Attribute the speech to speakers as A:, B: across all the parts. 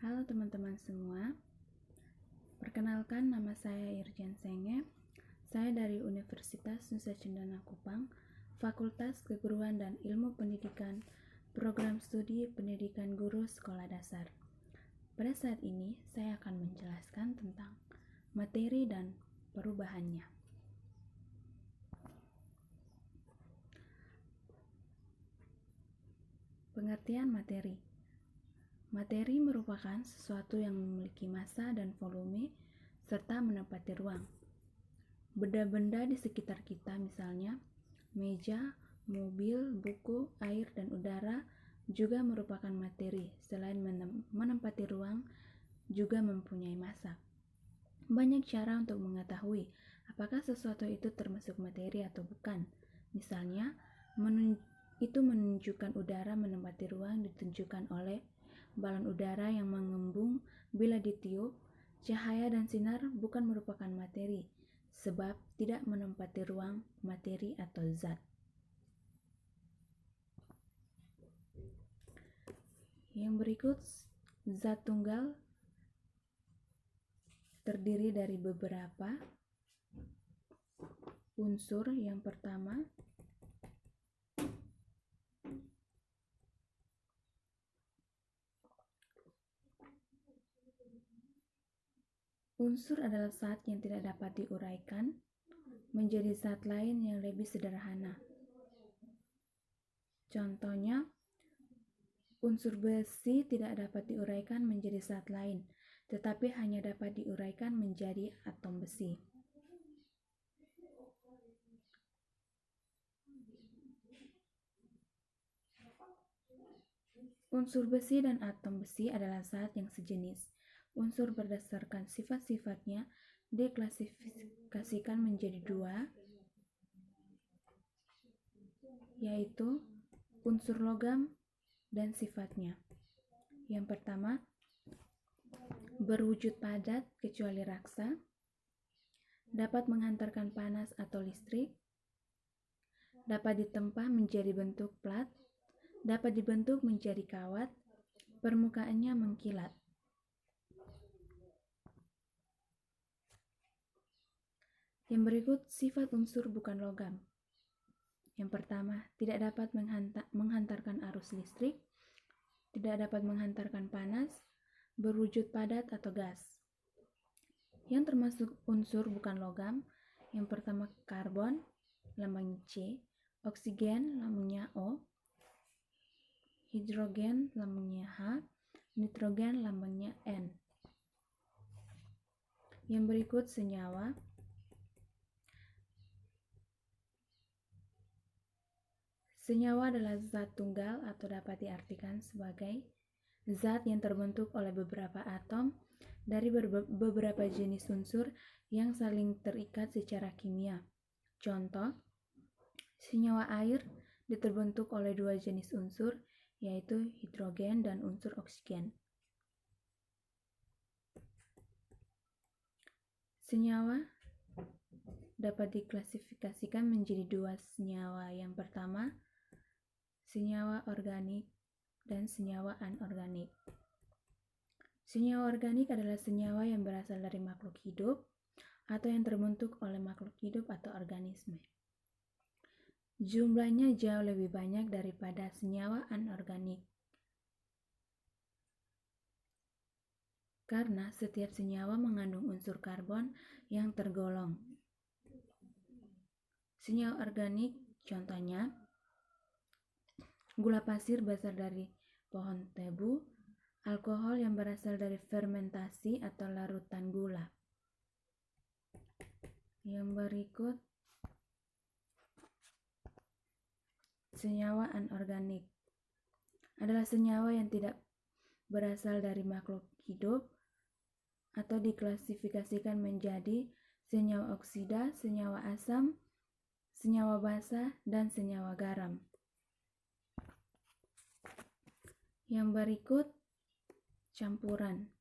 A: Halo teman-teman semua, perkenalkan nama saya Irjen Senge. Saya dari Universitas Nusa Cendana Kupang, Fakultas Keguruan dan Ilmu Pendidikan, Program Studi Pendidikan Guru Sekolah Dasar. Pada saat ini, saya akan menjelaskan tentang materi dan perubahannya. Pengertian materi. Materi merupakan sesuatu yang memiliki massa dan volume serta menempati ruang. Benda-benda di sekitar kita, misalnya meja, mobil, buku, air, dan udara, juga merupakan materi. Selain menempati ruang, juga mempunyai massa. Banyak cara untuk mengetahui apakah sesuatu itu termasuk materi atau bukan. Misalnya, itu menunjukkan udara menempati ruang ditunjukkan oleh balon udara yang mengembung bila ditiup. Cahaya dan sinar bukan merupakan materi, sebab tidak menempati ruang, materi atau zat. Yang berikut, zat tunggal terdiri dari beberapa unsur. Yang pertama, unsur adalah zat yang tidak dapat diuraikan menjadi zat lain yang lebih sederhana. Contohnya, unsur besi tidak dapat diuraikan menjadi zat lain, tetapi hanya dapat diuraikan menjadi atom besi. Unsur besi dan atom besi adalah zat yang sejenis. Unsur berdasarkan sifat-sifatnya diklasifikasikan menjadi dua, yaitu unsur logam dan sifatnya. Yang pertama, berwujud padat kecuali raksa, dapat menghantarkan panas atau listrik, dapat ditempa menjadi bentuk plat, dapat dibentuk menjadi kawat, permukaannya mengkilat. Yang berikut sifat unsur bukan logam. Yang pertama, tidak dapat menghantarkan arus listrik, tidak dapat menghantarkan panas, berwujud padat atau gas. Yang termasuk unsur bukan logam, yang pertama karbon, lambang C, oksigen, lambangnya O, hidrogen, lambangnya H, nitrogen, lambangnya N. Yang berikut senyawa. Senyawa adalah zat tunggal atau dapat diartikan sebagai zat yang terbentuk oleh beberapa atom dari beberapa jenis unsur yang saling terikat secara kimia. Contoh, senyawa air terbentuk oleh dua jenis unsur, yaitu hidrogen dan unsur oksigen. Senyawa dapat diklasifikasikan menjadi dua senyawa. Yang pertama, senyawa organik dan senyawa anorganik. Senyawa organik adalah senyawa yang berasal dari makhluk hidup atau yang terbentuk oleh makhluk hidup atau organisme. Jumlahnya jauh lebih banyak daripada senyawa anorganik, karena setiap senyawa mengandung unsur karbon yang tergolong. Senyawa organik contohnya gula pasir berasal dari pohon tebu, alkohol yang berasal dari fermentasi atau larutan gula. Yang berikut senyawa anorganik adalah senyawa yang tidak berasal dari makhluk hidup atau diklasifikasikan menjadi senyawa oksida, senyawa asam, senyawa basa, dan senyawa garam. Yang berikut campuran.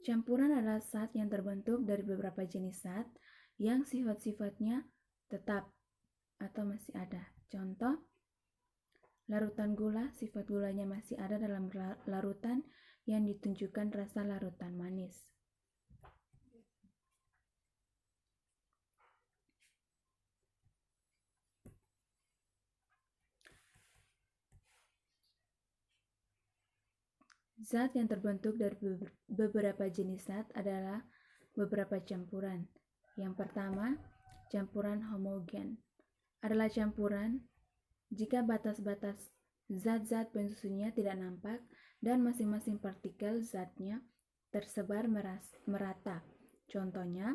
A: Campuran adalah zat yang terbentuk dari beberapa jenis zat yang sifat-sifatnya tetap atau masih ada. Contoh, Larutan gula, sifat gulanya masih ada dalam larutan yang ditunjukkan rasa larutan manis. Zat yang terbentuk dari beberapa jenis zat adalah beberapa campuran. Yang pertama, campuran homogen adalah campuran jika batas-batas zat-zat penyusunnya tidak nampak dan masing-masing partikel zatnya tersebar merata. Contohnya,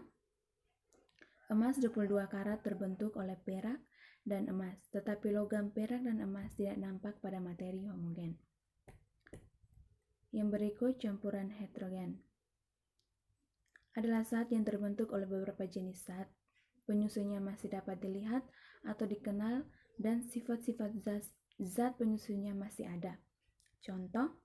A: emas 22 karat terbentuk oleh perak dan emas, tetapi logam perak dan emas tidak nampak pada materi homogen. Yang berikut campuran heterogen adalah zat yang terbentuk oleh beberapa jenis zat. Penyusunnya masih dapat dilihat atau dikenal dan sifat-sifat zat penyusunnya masih ada. Contoh,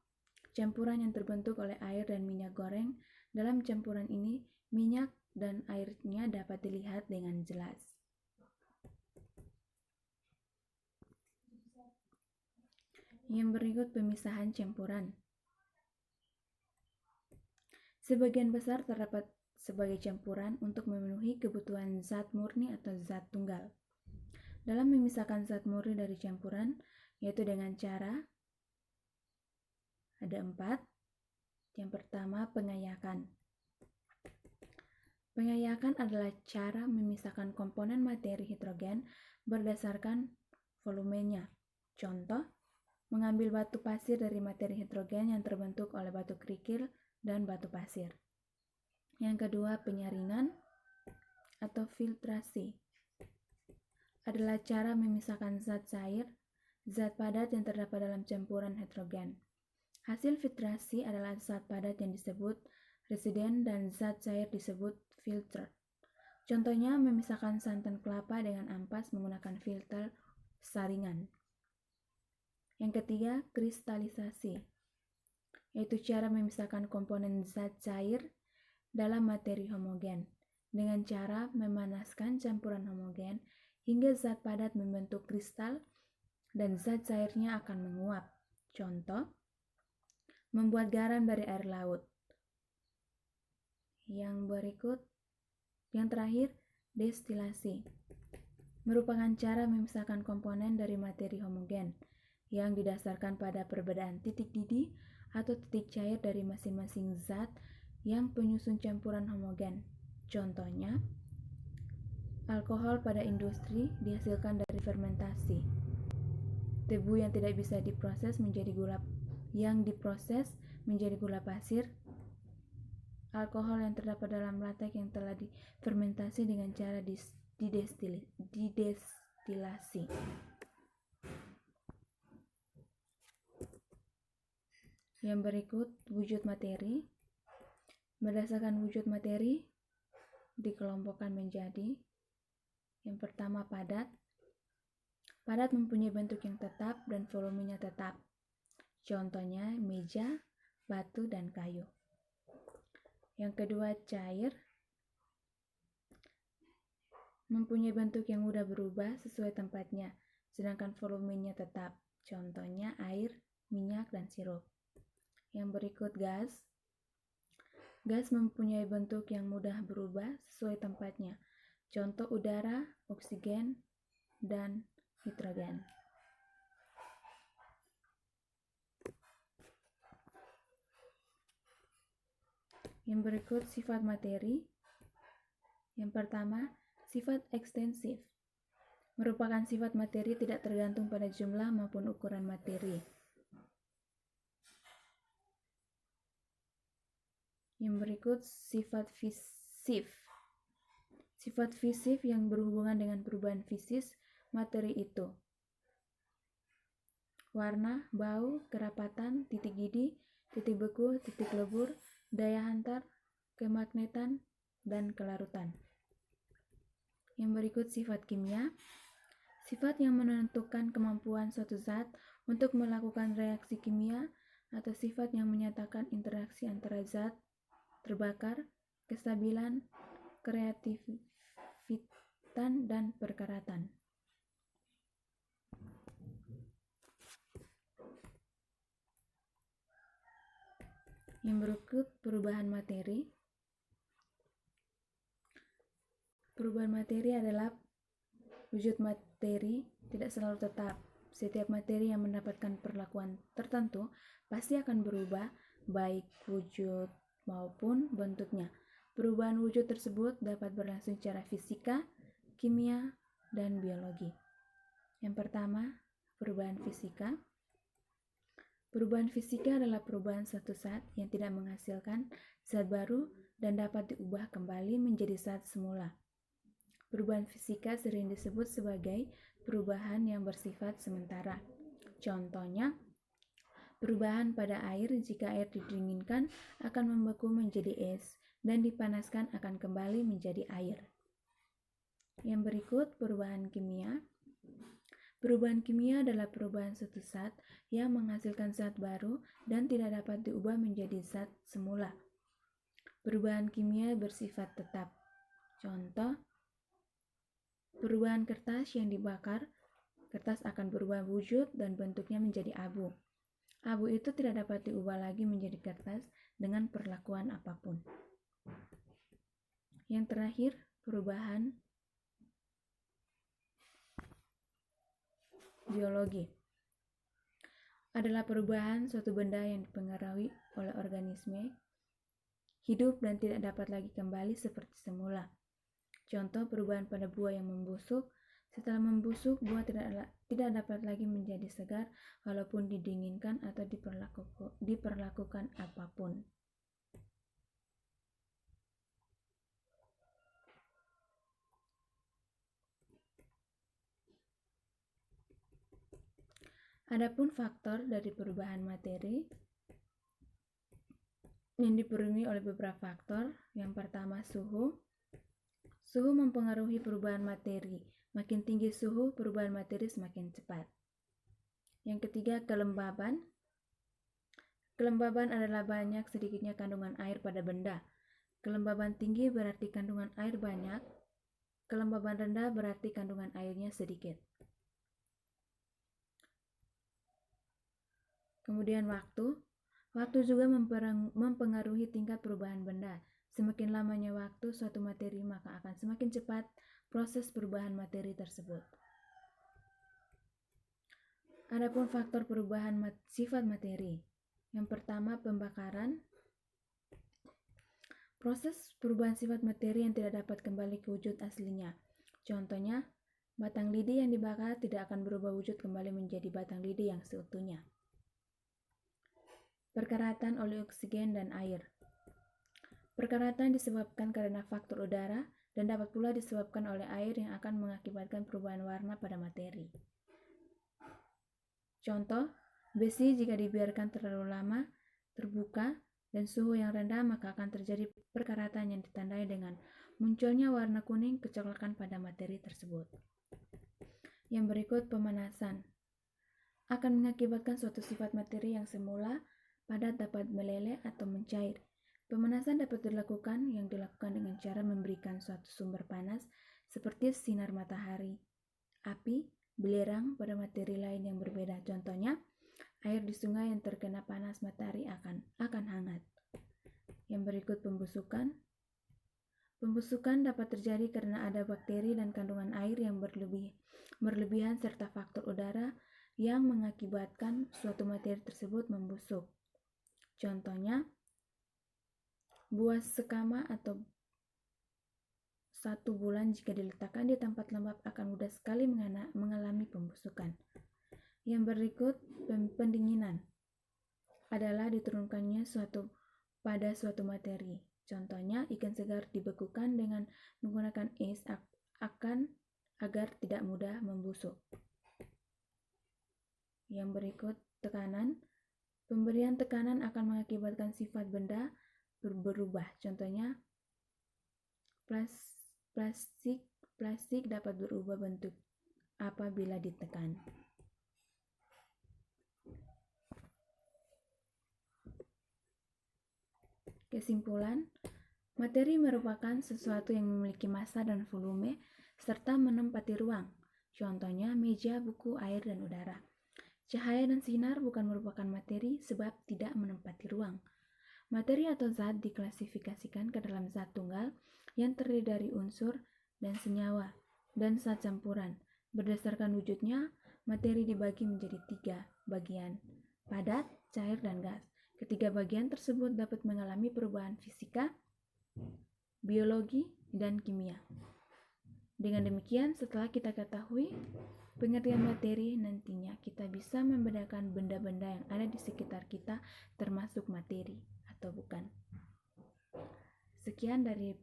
A: campuran yang terbentuk oleh air dan minyak goreng. Dalam campuran ini, minyak dan airnya dapat dilihat dengan jelas. Yang berikut pemisahan campuran. Sebagian besar terdapat sebagai campuran untuk memenuhi kebutuhan zat murni atau zat tunggal. Dalam memisahkan zat murni dari campuran, yaitu dengan cara ada 4. Yang pertama, pengayakan. Pengayakan adalah cara memisahkan komponen materi hidrogen berdasarkan volumenya. Contoh, mengambil batu pasir dari materi hidrogen yang terbentuk oleh batu kerikil dan batu pasir. Yang kedua, penyaringan atau filtrasi adalah cara memisahkan zat cair, zat padat yang terdapat dalam campuran hidrogen. Hasil filtrasi adalah zat padat yang disebut residen dan zat cair disebut filter. Contohnya, memisahkan santan kelapa dengan ampas menggunakan filter saringan. Yang ketiga, kristalisasi, yaitu cara memisahkan komponen zat cair dalam materi homogen dengan cara memanaskan campuran homogen hingga zat padat membentuk kristal dan zat cairnya akan menguap. Contoh, membuat garam dari air laut. Yang berikut, yang terakhir, destilasi, merupakan cara memisahkan komponen dari materi homogen yang didasarkan pada perbedaan titik didih atau titik cair dari masing-masing zat yang penyusun campuran homogen. Contohnya, alkohol pada industri dihasilkan dari fermentasi. Tebu yang tidak bisa diproses menjadi gula pasir. Alkohol yang terdapat dalam latek yang telah difermentasi dengan cara didestilasi. Yang berikut, wujud materi. Berdasarkan wujud materi, dikelompokkan menjadi yang pertama, padat. Padat mempunyai bentuk yang tetap dan volumenya tetap. Contohnya, meja, batu, dan kayu. Yang kedua, cair. Mempunyai bentuk yang mudah berubah sesuai tempatnya, sedangkan volumenya tetap. Contohnya, air, minyak, dan sirup. Yang berikut, gas. Gas mempunyai bentuk yang mudah berubah sesuai tempatnya. Contoh, udara, oksigen, dan nitrogen. Yang berikut, sifat materi. Yang pertama, sifat ekstensif. Merupakan sifat materi tidak tergantung pada jumlah maupun ukuran materi. Yang berikut, sifat fisif. Sifat fisif yang berhubungan dengan perubahan fisis materi itu. Warna, bau, kerapatan, titik didih, titik beku, titik lebur, daya hantar, kemagnetan, dan kelarutan. Yang berikut, sifat kimia. Sifat yang menentukan kemampuan suatu zat untuk melakukan reaksi kimia atau sifat yang menyatakan interaksi antara zat terbakar, kestabilan, kreativitas, dan perkaratan. Yang berikut perubahan materi. Perubahan materi adalah wujud materi tidak selalu tetap. Setiap materi yang mendapatkan perlakuan tertentu pasti akan berubah, baik wujud maupun bentuknya. Perubahan wujud tersebut dapat berlangsung secara fisika, kimia, dan biologi. Yang pertama, perubahan fisika. Perubahan fisika adalah perubahan suatu zat yang tidak menghasilkan zat baru dan dapat diubah kembali menjadi zat semula. Perubahan fisika sering disebut sebagai perubahan yang bersifat sementara. Contohnya, perubahan pada air jika air didinginkan akan membeku menjadi es dan dipanaskan akan kembali menjadi air. Yang berikut perubahan kimia. Perubahan kimia adalah perubahan suatu zat yang menghasilkan zat baru dan tidak dapat diubah menjadi zat semula. Perubahan kimia bersifat tetap. Contoh, perubahan kertas yang dibakar, kertas akan berubah wujud dan bentuknya menjadi abu. Abu itu tidak dapat diubah lagi menjadi kertas dengan perlakuan apapun. Yang terakhir, perubahan biologi adalah perubahan suatu benda yang dipengaruhi oleh organisme hidup dan tidak dapat lagi kembali seperti semula. Contoh, perubahan pada buah yang membusuk. Setelah membusuk, buah tidak dapat lagi menjadi segar walaupun didinginkan atau diperlakukan apapun. Adapun faktor dari perubahan materi yang dipenuhi oleh beberapa faktor. Yang pertama, suhu. Suhu mempengaruhi perubahan materi. Makin tinggi suhu, perubahan materi semakin cepat. Yang ketiga, kelembaban. Kelembaban adalah banyak sedikitnya kandungan air pada benda. Kelembaban tinggi berarti kandungan air banyak. Kelembaban rendah berarti kandungan airnya sedikit. Kemudian waktu. Waktu juga mempengaruhi tingkat perubahan benda. Semakin lamanya waktu suatu materi, maka akan semakin cepat proses perubahan materi tersebut. Adapun faktor perubahan sifat materi. Yang pertama, pembakaran. Proses perubahan sifat materi yang tidak dapat kembali ke wujud aslinya. Contohnya, batang lidi yang dibakar tidak akan berubah wujud kembali menjadi batang lidi yang seutuhnya. Perkaratan oleh oksigen dan air. Perkaratan disebabkan karena faktor udara dan dapat pula disebabkan oleh air yang akan mengakibatkan perubahan warna pada materi. Contoh, besi jika dibiarkan terlalu lama terbuka dan suhu yang rendah, maka akan terjadi perkaratan yang ditandai dengan munculnya warna kuning kecoklatan pada materi tersebut. Yang berikut, pemanasan akan mengakibatkan suatu sifat materi yang semula padat dapat meleleh atau mencair. Pemanasan dapat dilakukan dengan cara memberikan suatu sumber panas seperti sinar matahari, api, belerang pada materi lain yang berbeda. Contohnya, air di sungai yang terkena panas matahari akan hangat. Yang berikut, pembusukan. Pembusukan dapat terjadi karena ada bakteri dan kandungan air yang berlebihan serta faktor udara yang mengakibatkan suatu materi tersebut membusuk. Contohnya, buah sekama atau 1 bulan jika diletakkan di tempat lembab akan mudah sekali mengalami pembusukan. Yang berikut, pendinginan adalah diturunkannya pada suatu materi. Contohnya, ikan segar dibekukan dengan menggunakan es agar tidak mudah membusuk. Yang berikut, tekanan. Pemberian tekanan akan mengakibatkan sifat benda berubah. Contohnya, plastik dapat berubah bentuk apabila ditekan. Kesimpulan, materi merupakan sesuatu yang memiliki massa dan volume serta menempati ruang. Contohnya, meja, buku, air, dan udara. Cahaya dan sinar bukan merupakan materi sebab tidak menempati ruang. Materi atau zat diklasifikasikan ke dalam zat tunggal yang terdiri dari unsur dan senyawa dan zat campuran. Berdasarkan wujudnya, materi dibagi menjadi 3 bagian, padat, cair, dan gas. Ketiga bagian tersebut dapat mengalami perubahan fisika, biologi, dan kimia. Dengan demikian, setelah kita ketahui pengertian materi, nantinya kita bisa membedakan benda-benda yang ada di sekitar kita termasuk materi atau bukan. Sekian dari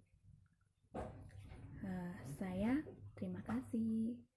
A: saya. Terima kasih.